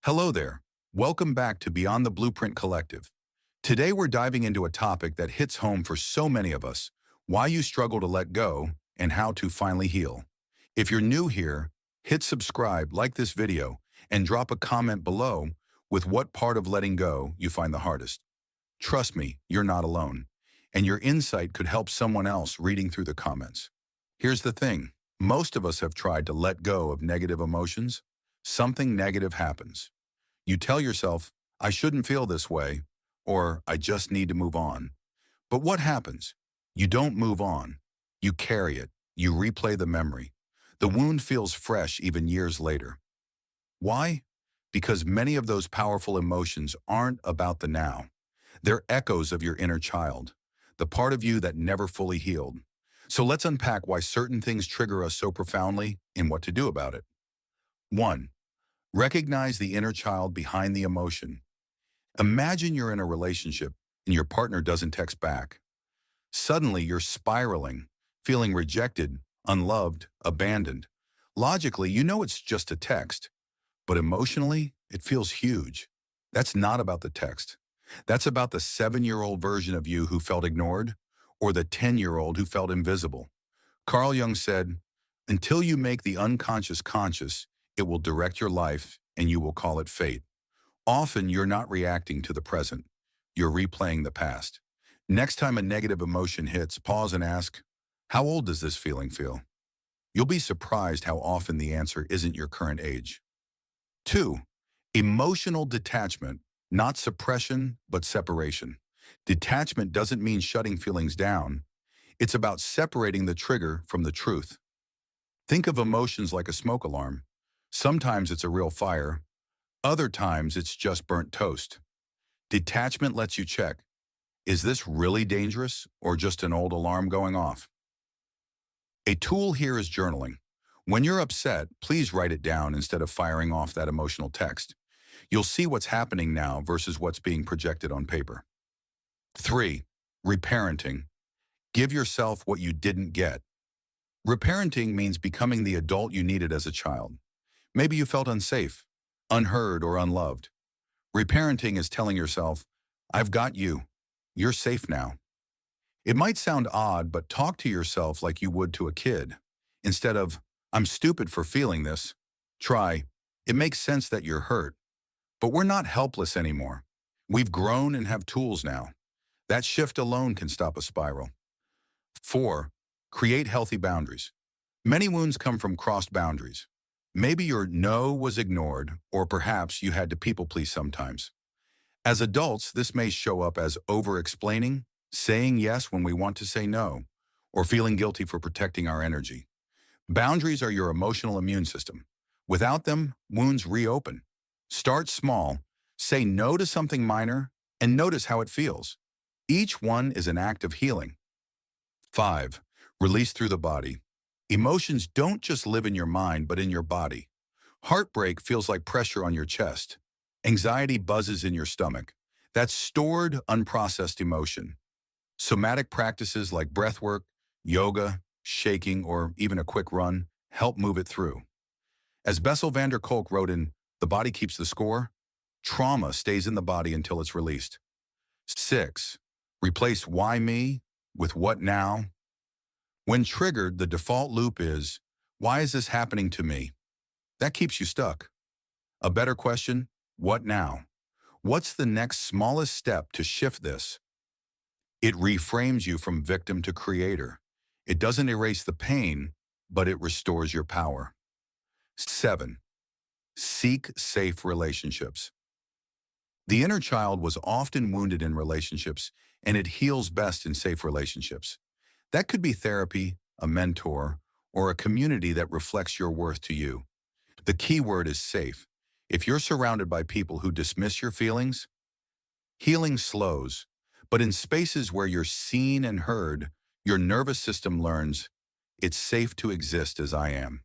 Hello there. Welcome back to Beyond the Blueprint Collective. Today we're diving into a topic that hits home for so many of us, why you struggle to let go and how to finally heal. If you're new here, hit subscribe, like this video, and drop a comment below with what part of letting go you find the hardest. Trust me, you're not alone, and your insight could help someone else reading through the comments. Here's the thing. Most of us have tried to let go of negative emotions. Something negative happens. You tell yourself, I shouldn't feel this way, or I just need to move on. But what happens? You don't move on. You carry it. You replay the memory. The wound feels fresh even years later. Why? Because many of those powerful emotions aren't about the now. They're echoes of your inner child, the part of you that never fully healed. So let's unpack why certain things trigger us so profoundly and what to do about it. 1. Recognize the inner child behind the emotion. Imagine you're in a relationship and your partner doesn't text back. Suddenly you're spiraling, feeling rejected, unloved, abandoned. Logically, you know it's just a text, but emotionally, it feels huge. That's not about the text. That's about the 7-year-old version of you who felt ignored, or the 10-year-old who felt invisible. Carl Jung said, until you make the unconscious conscious, it will direct your life and you will call it fate. Often you're not reacting to the present. You're replaying the past. Next time a negative emotion hits, pause and ask, how old does this feeling feel? You'll be surprised how often the answer isn't your current age. 2. Emotional detachment, not suppression, but separation. Detachment doesn't mean shutting feelings down. It's about separating the trigger from the truth. Think of emotions like a smoke alarm. Sometimes it's a real fire. Other times it's just burnt toast. Detachment lets you check, is this really dangerous or just an old alarm going off? A tool here is journaling. When you're upset, please write it down instead of firing off that emotional text. You'll see what's happening now versus what's being projected on paper. 3. Reparenting. Give yourself what you didn't get. Reparenting means becoming the adult you needed as a child. Maybe you felt unsafe, unheard, or unloved. Reparenting is telling yourself, I've got you. You're safe now. It might sound odd, but talk to yourself like you would to a kid. Instead of, I'm stupid for feeling this, try, it makes sense that you're hurt. But we're not helpless anymore. We've grown and have tools now. That shift alone can stop a spiral. 4. Create healthy boundaries. Many wounds come from crossed boundaries. Maybe your no was ignored, or perhaps you had to people please sometimes. As adults, this may show up as over-explaining, saying yes when we want to say no, or feeling guilty for protecting our energy. Boundaries are your emotional immune system. Without them, wounds reopen. Start small, say no to something minor, and notice how it feels. Each one is an act of healing. 5. Release through the body. Emotions don't just live in your mind, but in your body. Heartbreak feels like pressure on your chest. Anxiety buzzes in your stomach. That's stored, unprocessed emotion. Somatic practices like breathwork, yoga, shaking, or even a quick run help move it through. As Bessel van der Kolk wrote in The Body Keeps the Score, trauma stays in the body until it's released. 6. Replace why me with what now. When triggered, the default loop is, why is this happening to me? That keeps you stuck. A better question, what now? What's the next smallest step to shift this? It reframes you from victim to creator. It doesn't erase the pain, but it restores your power. 7. Seek safe relationships. The inner child was often wounded in relationships, and it heals best in safe relationships. That could be therapy, a mentor, or a community that reflects your worth to you. The key word is safe. If you're surrounded by people who dismiss your feelings, healing slows. But in spaces where you're seen and heard, your nervous system learns, it's safe to exist as I am.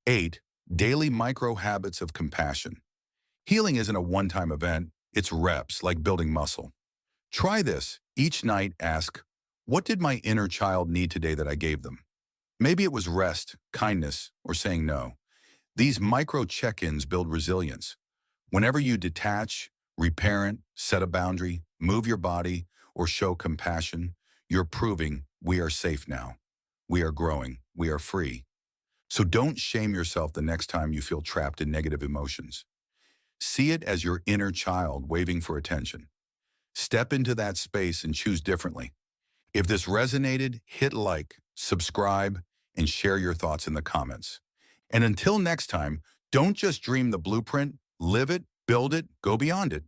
8. Daily micro habits of compassion. Healing isn't a one-time event, it's reps, like building muscle. Try this. Each night ask, what did my inner child need today that I gave them? Maybe it was rest, kindness, or saying no. These micro check-ins build resilience. Whenever you detach, reparent, set a boundary, move your body, or show compassion, you're proving we are safe now. We are growing. We are free. So don't shame yourself the next time you feel trapped in negative emotions. See it as your inner child waving for attention. Step into that space and choose differently. If this resonated, hit like, subscribe, and share your thoughts in the comments. And until next time, don't just dream the blueprint, live it, build it, go beyond it.